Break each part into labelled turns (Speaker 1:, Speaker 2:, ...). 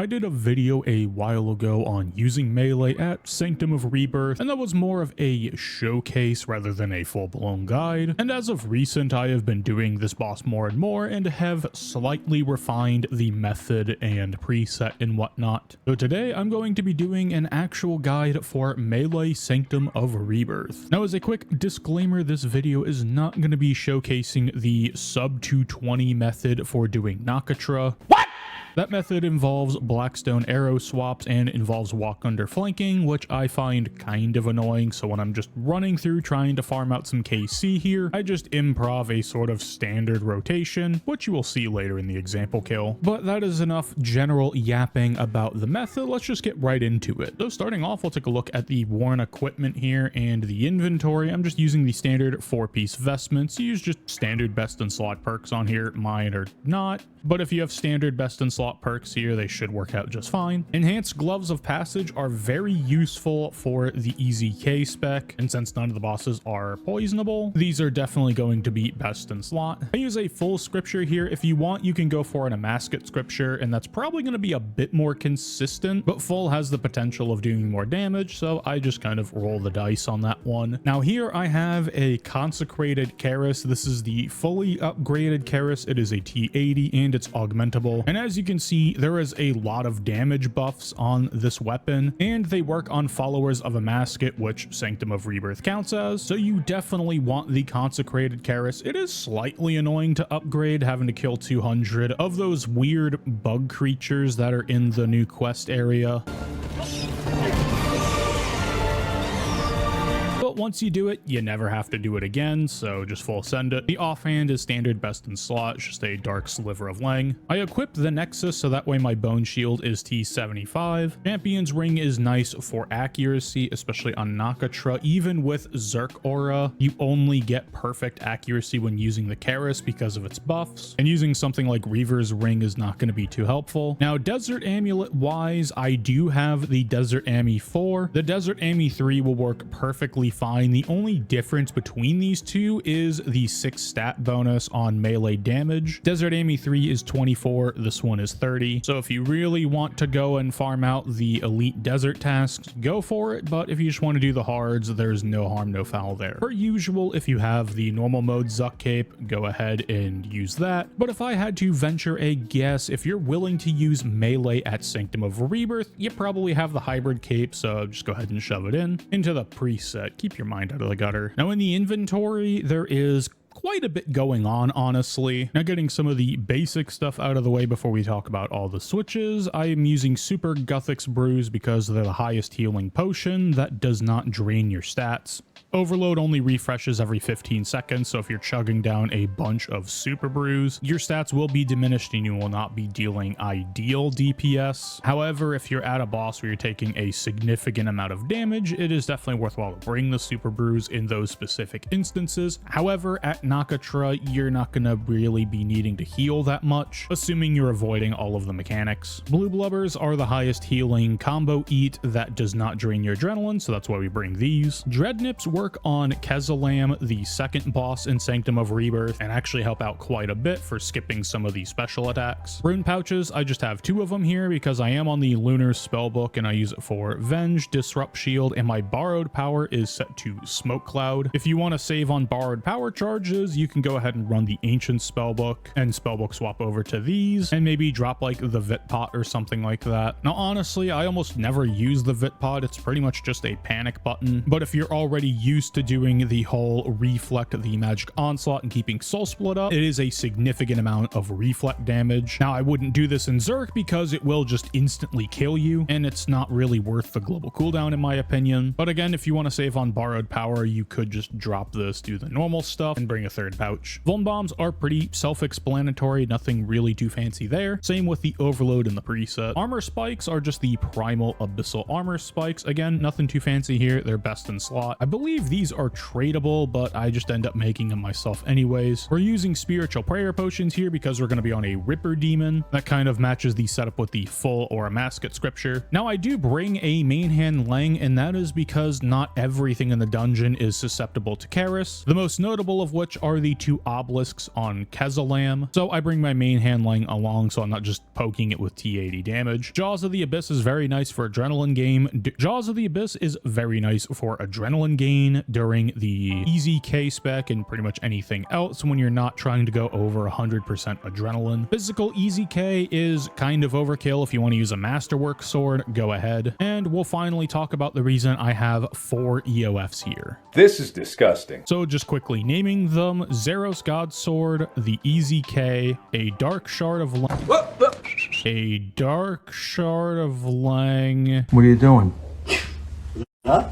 Speaker 1: I did a video a while ago on using melee at Sanctum of Rebirth, and that was more of a showcase rather than a full-blown guide. And as of recent, I have been doing this boss more and more and have slightly refined the method and preset and whatnot. So today I'm going to be doing an actual guide for melee Sanctum of Rebirth. Now, as a quick disclaimer, this video is not going to be showcasing the sub 220 method for doing nakatra. What? That method involves blackstone arrow swaps and involves walk under flanking, which I find kind of annoying. So when I'm just running through trying to farm out some KC here, I just improv a sort of standard rotation, which you will see later in the example kill. But that is enough general yapping about the method. Let's just get right into it. So starting off, we'll take a look at the worn equipment here and the inventory. I'm just using the standard 4-piece vestments. You use just standard best in slot perks on here. Mine are not, but if you have standard best in slot perks here, they should work out just fine. Enhanced gloves of passage are very useful for the easy K spec, and since none of the bosses are poisonable, these are definitely going to be best in slot. I use a full scripture here. If you want, you can go for an Amasket scripture, and that's probably going to be a bit more consistent, but full has the potential of doing more damage, so I just kind of roll the dice on that one. Now here I have a consecrated Keris. This is the fully upgraded Keris. It is a T80 and it's augmentable, and as you can see, there is a lot of damage buffs on this weapon, and they work on followers of Amasket, which Sanctum of Rebirth counts as, so you definitely want the consecrated Keris. It is slightly annoying to upgrade, having to kill 200 of those weird bug creatures that are in the new quest area. But once you do it, you never have to do it again, so just full send it. The offhand is standard best in slot, just a dark sliver of lang. I equipped the Nexus so that way my bone shield is T75. Champion's ring is nice for accuracy, especially on nakatra. Even with Zerk aura, you only get perfect accuracy when using the Keris because of its buffs, and using something like Reaver's ring is not going to be too helpful. Now, Desert Amulet wise, I do have the Desert Ami 4. The Desert Ami 3 will work perfectly fine. The only difference between these two is the 6 stat bonus on melee damage. Desert Ami 3 is 24, this one is 30. So if you really want to go and farm out the elite desert tasks, go for it, but if you just want to do the hards, there's no harm, no foul there. Per usual, if you have the normal mode Zuck cape, go ahead and use that. But if I had to venture a guess, if you're willing to use melee at Sanctum of Rebirth, you probably have the hybrid cape, so just go ahead and shove it into the preset. Keep your mind out of the gutter. Now in the inventory, there is quite a bit going on, honestly. Now, getting some of the basic stuff out of the way before we talk about all the switches, I am using Super Guthix Brews because they're the highest healing potion that does not drain your stats. Overload only refreshes every 15 seconds, so if you're chugging down a bunch of super brews, your stats will be diminished and you will not be dealing ideal DPS. However, if you're at a boss where you're taking a significant amount of damage, it is definitely worthwhile to bring the super brews in those specific instances. However, at nakatra, you're not going to really be needing to heal that much, assuming you're avoiding all of the mechanics. Blue Blubbers are the highest healing combo eat that does not drain your adrenaline, so that's why we bring these. Dreadnips work on Kezalam, the second boss in Sanctum of Rebirth, and actually help out quite a bit for skipping some of these special attacks. Rune pouches, I just have 2 of them here because I am on the Lunar spellbook and I use it for Venge, Disrupt Shield, and my borrowed power is set to Smoke Cloud. If you want to save on borrowed power charges, you can go ahead and run the Ancient spellbook and spellbook swap over to these and maybe drop like the Vit Pot or something like that. Now, honestly, I almost never use the Vit Pot. It's pretty much just a panic button, but if you're already used to doing the whole reflect the magic onslaught and keeping soul split up, it is a significant amount of reflect damage. Now, I wouldn't do this in Zerk because it will just instantly kill you and it's not really worth the global cooldown in my opinion. But again, if you want to save on borrowed power, you could just drop this, do the normal stuff, and bring a 3rd pouch. Vuln bombs are pretty self-explanatory, nothing really too fancy there. Same with the overload in the preset. Armor spikes are just the primal abyssal armor spikes. Again, nothing too fancy here. They're best in slot. I believe believe these are tradable, but I just end up making them myself anyways. We're using spiritual prayer potions here because we're going to be on a Ripper demon. That kind of matches the setup with the full Aura Mascot scripture. Now I do bring a main hand Lang, and that is because not everything in the dungeon is susceptible to Keris, the most notable of which are the 2 obelisks on Kezalam. So I bring my main hand Lang along so I'm not just poking it with T80 damage. Jaws of the Abyss is very nice for adrenaline gain. Jaws of the Abyss is very nice for adrenaline gain during the easy K spec and pretty much anything else when you're not trying to go over 100% adrenaline. Physical easy K is kind of overkill. If you want to use a masterwork sword, go ahead. And we'll finally talk about the reason I have 4 EOFs here.
Speaker 2: This is disgusting.
Speaker 1: So just quickly naming them: Zeros God Sword, the Easy K, a Dark Shard of Lang, a Dark Shard of Lang.
Speaker 3: What are you doing?
Speaker 2: Huh?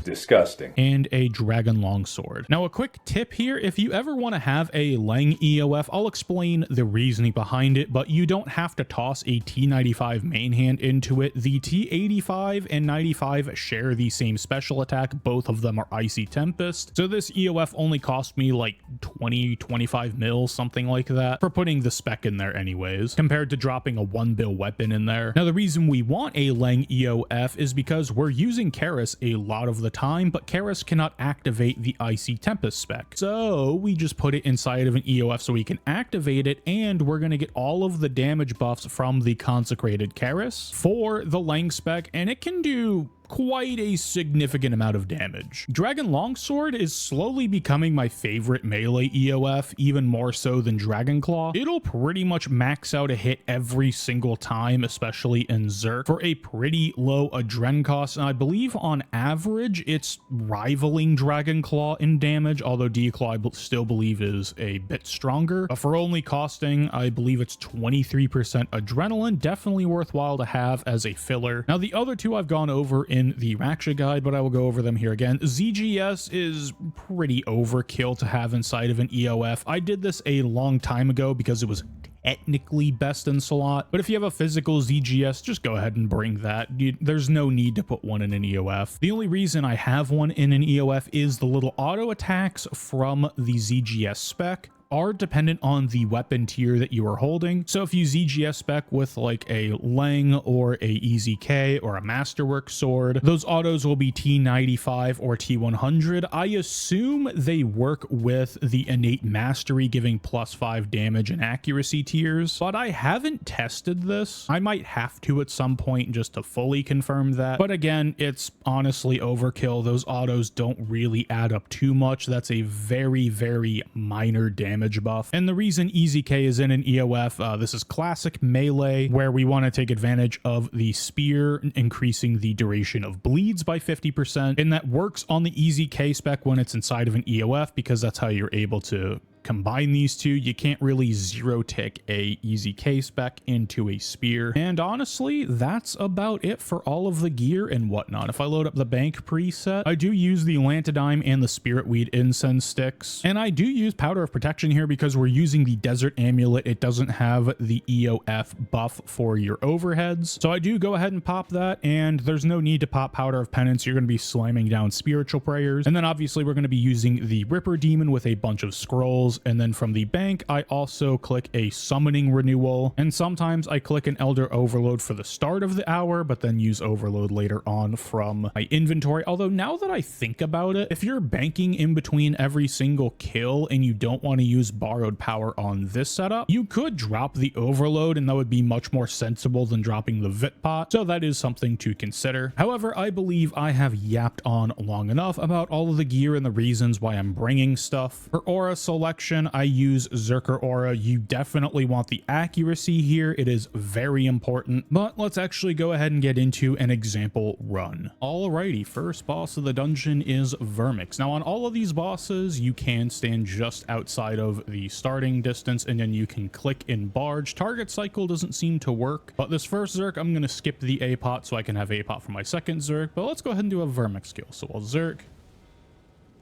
Speaker 2: Disgusting.
Speaker 1: And a Dragon Longsword. Now a quick tip here, if you ever want to have a Lang EOF, I'll explain the reasoning behind it, but you don't have to toss a T95 main hand into it. The T85 and 95 share the same special attack. Both of them are Icy Tempest. So this EOF only cost me like 20-25 mil, something like that, for putting the spec in there anyways, compared to dropping a 1 bill weapon in there. Now the reason we want a Lang EOF is because we're using Keris a lot of the time, but Keris cannot activate the Icy Tempest spec. So we just put it inside of an EOF so we can activate it, and we're going to get all of the damage buffs from the Consecrated Keris for the Lang spec, and it can do quite a significant amount of damage. Dragon Longsword is slowly becoming my favorite melee EOF, even more so than Dragon Claw. It'll pretty much max out a hit every single time, especially in Zerk, for a pretty low adren cost, and I believe on average it's rivaling Dragon Claw in damage, although D-Claw I still believe is a bit stronger. But for only costing, I believe it's 23% adrenaline, definitely worthwhile to have as a filler. Now the other 2 I've gone over in the Raksha guide, but I will go over them here again. ZGS is pretty overkill to have inside of an EOF. I did this a long time ago because it was technically best in slot, but if you have a physical ZGS, just go ahead and bring that. There's no need to put one in an EOF. The only reason I have one in an EOF is the little auto attacks from the ZGS spec are dependent on the weapon tier that you are holding. So if you ZGS spec with like a Lang or a Easy K or a Masterwork sword, those autos will be T95 or T100. I assume they work with the innate mastery giving +5 damage and accuracy tiers, but I haven't tested this. I might have to at some point just to fully confirm that. But again, it's honestly overkill. Those autos don't really add up too much. That's a very, very minor damage buff. And the reason Easy K is in an EOF, this is classic melee, where we want to take advantage of the spear, increasing the duration of bleeds by 50%. And that works on the Easy K spec when it's inside of an EOF, because that's how you're able to combine these two. You can't really zero tick a Easy K spec into a spear. And honestly, that's about it for all of the gear and whatnot. If I load up the bank preset, I do use the Lantidime and the Spirit Weed incense sticks, and I do use Powder of Protection here because we're using the Desert Amulet. It doesn't have the EOF buff for your overheads, so I do go ahead and pop that. And there's no need to pop Powder of Penance. You're going to be slamming down spiritual prayers, and then obviously we're going to be using the Ripper Demon with a bunch of scrolls. And then from the bank, I also click a summoning renewal, and sometimes I click an Elder Overload for the start of the hour, but then use Overload later on from my inventory. Although now that I think about it, if you're banking in between every single kill and you don't want to use borrowed power on this setup, you could drop the Overload, and that would be much more sensible than dropping the Vit Pot. So that is something to consider. However, I believe I have yapped on long enough about all of the gear and the reasons why I'm bringing stuff. For aura selection, I use Zerker Aura. You definitely want the accuracy here. It is very important, but let's actually go ahead and get into an example run. Alrighty, first boss of the dungeon is vermyx. Now on all of these bosses, you can stand just outside of the starting distance, and then you can click in barge. Target cycle doesn't seem to work, but this first Zerk, I'm going to skip the A-pot so I can have A-pot for my second Zerk, but let's go ahead and do a vermyx kill. So I'll Zerk,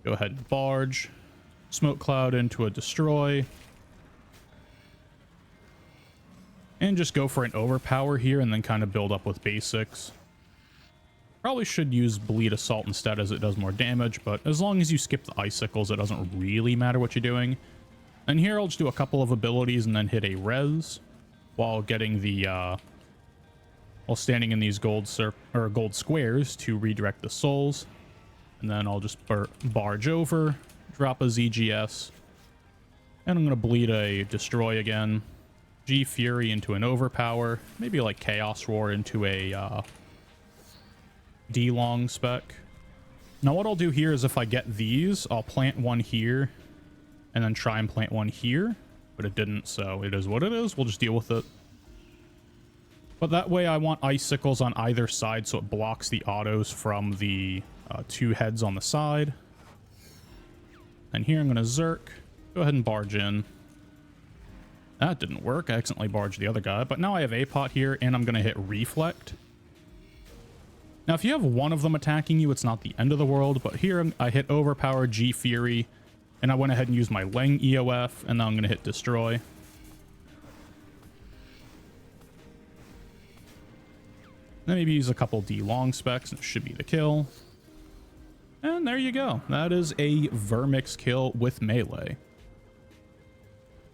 Speaker 1: go ahead and barge, Smoke Cloud into a destroy, and just go for an overpower here and then kind of build up with basics. Probably should use Bleed Assault instead as it does more damage, but as long as you skip the icicles, it doesn't really matter what you're doing. And here I'll just do a couple of abilities and then hit a res while getting the while standing in these gold squares to redirect the souls. And then I'll just barge over, drop a ZGS, and I'm gonna bleed a destroy again. G Fury into an overpower, maybe like Chaos Roar into a D-long spec. Now what I'll do here is if I get these, I'll plant one here and then try and plant one here, but it didn't, so it is what it is. We'll just deal with it. But that way I want icicles on either side so it blocks the autos from the two heads on the side. And here I'm going to Zerk. Go ahead and barge in. That didn't work. I accidentally barged the other guy, but now I have APOT here and I'm going to hit Reflect. Now, if you have one of them attacking you, it's not the end of the world, but here I hit Overpower, G Fury, and I went ahead and used my Leng EOF, and now I'm going to hit Destroy. Then maybe use a couple D long specs, and it should be the kill. And there you go. That is a vermyx kill with melee.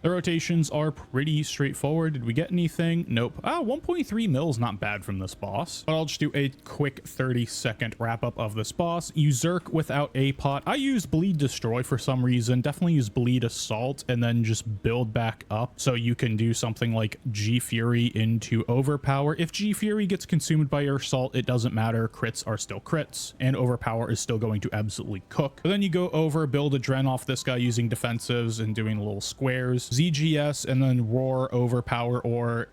Speaker 1: The rotations are pretty straightforward. Did we get anything? Nope. 1.3 mil is not bad from this boss. But I'll just do a quick 30-second wrap-up of this boss. You Zerk without APOT. I used Bleed Destroy for some reason. Definitely use Bleed Assault and then just build back up. So you can do something like G Fury into Overpower. If G Fury gets consumed by your Assault, it doesn't matter. Crits are still crits. And Overpower is still going to absolutely cook. But then you go over, build a Dren off this guy using defensives and doing little squares. ZGS and then Roar Overpower or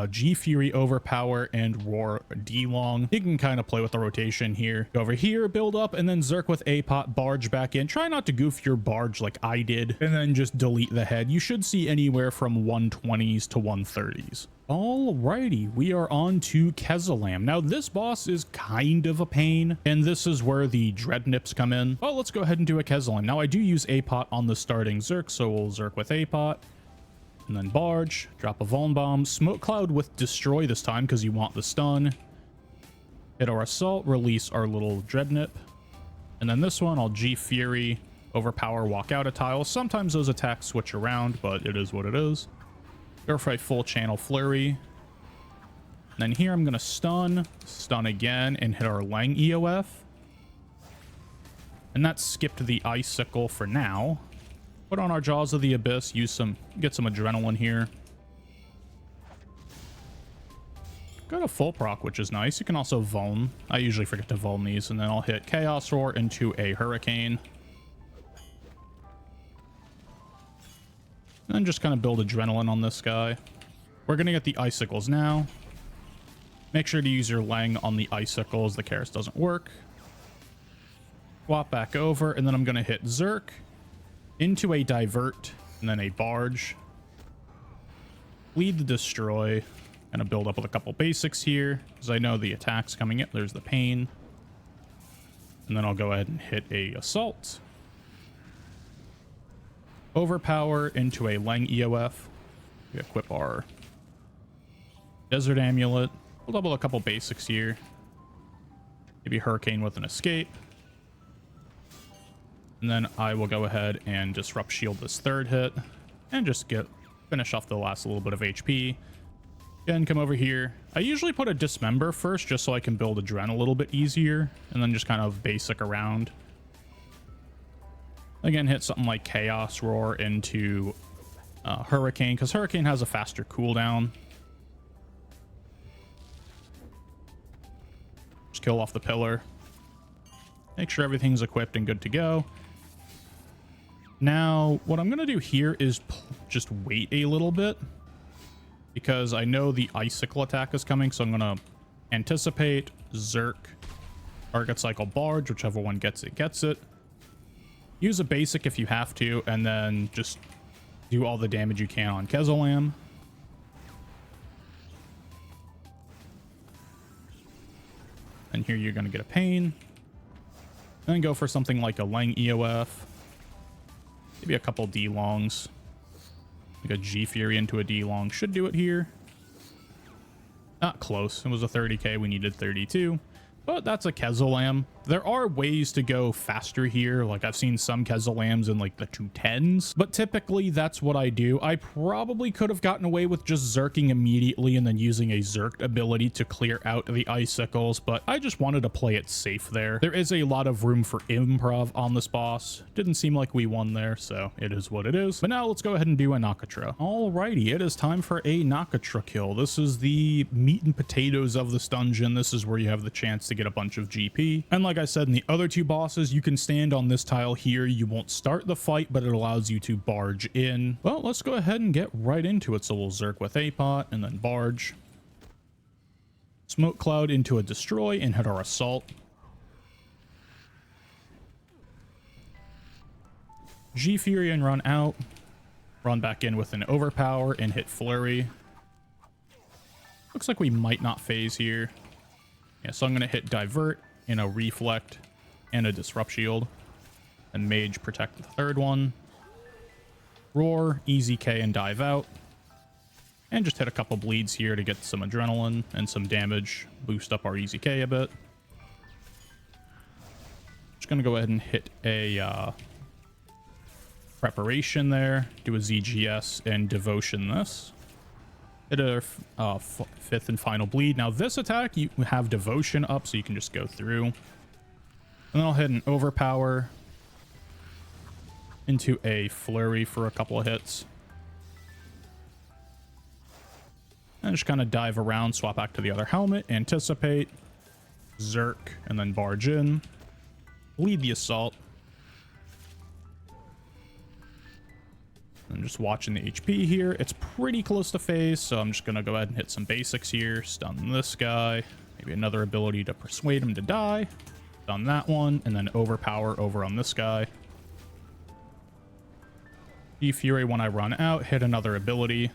Speaker 1: G Fury Overpower and Roar D-long. You can kind of play with the rotation here. Go over here, build up, and then Zerk with APOT, barge back in. Try not to goof your barge like I did, and then just delete the head. You should see anywhere from 120s to 130s. Alrighty, we are on to Kezalam. Now, this boss is kind of a pain, and this is where the Dreadnips come in. Well, let's go ahead and do a Kezalam. Now, I do use APOT on the starting Zerk, so we'll Zerk with APOT. And then barge, drop a Vuln Bomb, Smoke Cloud with Destroy this time because you want the stun. Hit our Assault, release our little Dreadnip. And then this one, I'll G Fury, Overpower, walk out a tile. Sometimes those attacks switch around, but it is what it is. Go for a full channel Flurry. And then here I'm going to stun again, and hit our Leng EOF. And that skipped the Icicle for now. Put on our Jaws of the Abyss, get some adrenaline here. Got a full proc, which is nice. You can also Vuln. I usually forget to Vuln these, and then I'll hit Chaos Roar into a Hurricane. And then just kind of build adrenaline on this guy. We're going to get the Icicles now. Make sure to use your Leng on the Icicles. The Keris doesn't work. Swap back over, and then I'm going to hit Zerk into a Divert, and then a Barge. Bleed the Destroy. Gonna build up with a couple basics here, because I know the attack's coming in. There's the Pain. And then I'll go ahead and hit a Assault. Overpower into a Leng EOF. We equip our Desert Amulet. We'll double a couple basics here. Maybe Hurricane with an Escape. And then I will go ahead and Disrupt Shield this third hit. And just finish off the last little bit of HP. Again, come over here. I usually put a Dismember first, just so I can build Adren a little bit easier. And then just kind of basic around. Again, hit something like Chaos Roar into Hurricane, because Hurricane has a faster cooldown. Just kill off the pillar. Make sure everything's equipped and good to go. Now, what I'm going to do here is just wait a little bit, because I know the Icicle attack is coming, so I'm going to anticipate, Zerk, Target Cycle Barge, whichever one gets it, gets it. Use a basic if you have to, and then just do all the damage you can on Kezalam. And here you're going to get a Pain. And then go for something like a Leng EOF. Maybe a couple D-longs. Like a G Fury into a D-long. Should do it here. Not close. It was a 30k. We needed 32. but that's a kezalam. There are ways to go faster here. Like I've seen some kezalams in like the 210s, but typically that's what I do. I probably could have gotten away with just zerking immediately and then using a zerked ability to clear out the icicles, but I just wanted to play it safe there. There is a lot of room for improv on this boss. Didn't seem like we won there, so it is what it is. But now let's go ahead and do a nakatra. Alrighty, it is time for a nakatra kill. This is the meat and potatoes of this dungeon. This is where you have the chance to get a bunch of GP. And like I said in the other two bosses, you can stand on this tile here. You won't start the fight, but it allows you to barge in. Well, let's go ahead and get right into it. So we'll zerk with a pot and then barge. Smoke cloud into a destroy and hit our assault. G Fury and run out. Run back in with an overpower and hit flurry. Looks like we might not phase here. Yeah, so I'm going to hit divert and a reflect and a disrupt shield. And mage protect the third one. Roar, easy K and dive out. And just hit a couple bleeds here to get some adrenaline and some damage. Boost up our easy K a bit. Just going to go ahead and hit a preparation there. Do a ZGS and devotion this. Hit a fifth and final bleed. Now this attack, you have devotion up so you can just go through. And then I'll hit an overpower into a flurry for a couple of hits. And just kind of dive around, swap back to the other helmet, anticipate, zerk, and then barge in. Lead the assault. I'm just watching the HP here. It's pretty close to phase, so I'm just going to go ahead and hit some basics here. Stun this guy. Maybe another ability to persuade him to die. Stun that one, and then overpower over on this guy. Fury when I run out, hit another ability,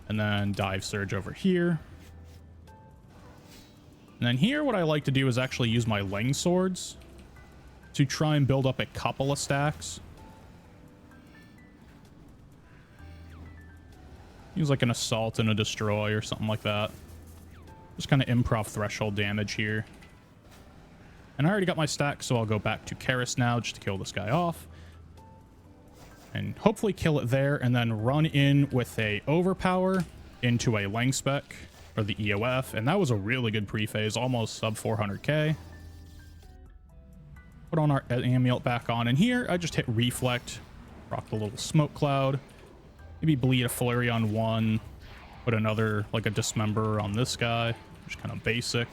Speaker 1: and then dive surge over here. And then here, what I like to do is actually use my Lang swords to try and build up a couple of stacks. Use like an assault and a destroy or something like that. Just kind of improv threshold damage here. And I already got my stack, so I'll go back to Keris now just to kill this guy off. And hopefully kill it there, and then run in with a overpower into a Lang spec, or the EOF. And that was a really good pre-phase, almost sub 400k. Put on our amulet back on, and here I just hit reflect, rock the little smoke cloud. Maybe bleed a flurry on one, put another, like a dismember on this guy. Just kind of basic.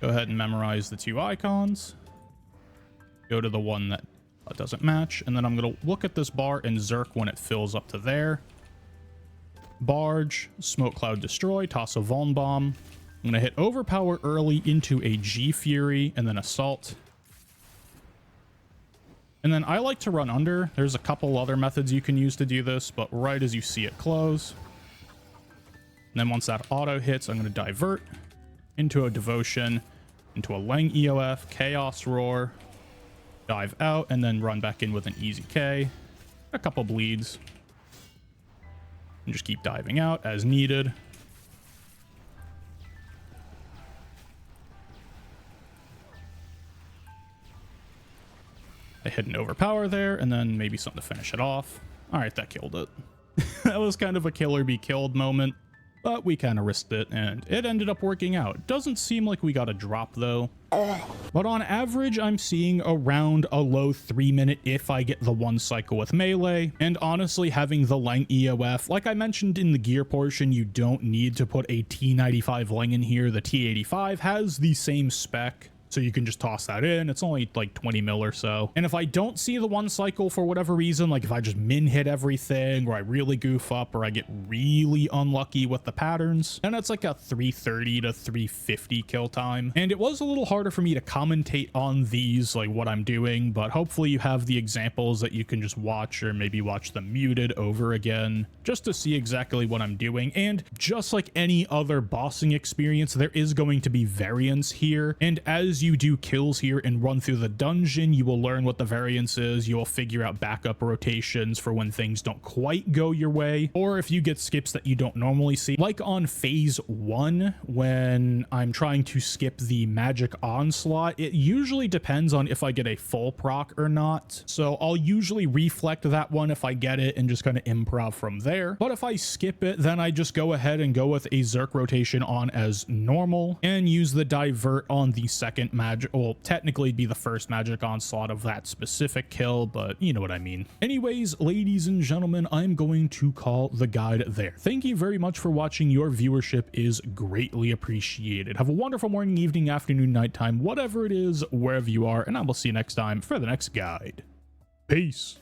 Speaker 1: Go ahead and memorize the two icons. Go to the one that doesn't match. And then I'm going to look at this bar and zerk when it fills up to there. Barge, smoke cloud destroy, toss a Vuln bomb. I'm going to hit overpower early into a G Fury and then assault. And then I like to run under. There's a couple other methods you can use to do this, but right as you see it close. And then once that auto hits, I'm going to divert into a devotion, into a Lang EOF, chaos roar, dive out, and then run back in with an easy K, a couple bleeds, and just keep diving out as needed. I hit an overpower there, and then maybe something to finish it off. All right, that killed it. That was kind of a kill or be killed moment, but we kind of risked it, and it ended up working out. Doesn't seem like we got a drop, though. But on average, I'm seeing around a low 3-minute if I get the one cycle with melee. And honestly, having the Lang EOF, like I mentioned in the gear portion, you don't need to put a T95 Lang in here. The T85 has the same spec, so you can just toss that in. It's only like 20 mil or so. And if I don't see the one cycle for whatever reason, like if I just min hit everything, or I really goof up, or I get really unlucky with the patterns, then it's like a 330 to 350 kill time. And it was a little harder for me to commentate on these, like what I'm doing, but hopefully you have the examples that you can just watch, or maybe watch them muted over again, just to see exactly what I'm doing. And just like any other bossing experience, there is going to be variance here. And as as you do kills here and run through the dungeon, you will learn what the variance is. You will figure out backup rotations for when things don't quite go your way, or if you get skips that you don't normally see. Like on phase 1, when I'm trying to skip the magic onslaught, it usually depends on if I get a full proc or not. So I'll usually reflect that one if I get it and just kind of improv from there. But if I skip it, then I just go ahead and go with a Zerk rotation on as normal and use the divert on the second magic, well, technically be the first magic onslaught of that specific kill, but you know what I mean. Anyways, ladies and gentlemen, I'm going to call the guide there. Thank you very much for watching. Your viewership is greatly appreciated. Have a wonderful morning, evening, afternoon, nighttime, whatever it is, wherever you are, and I will see you next time for the next guide. Peace.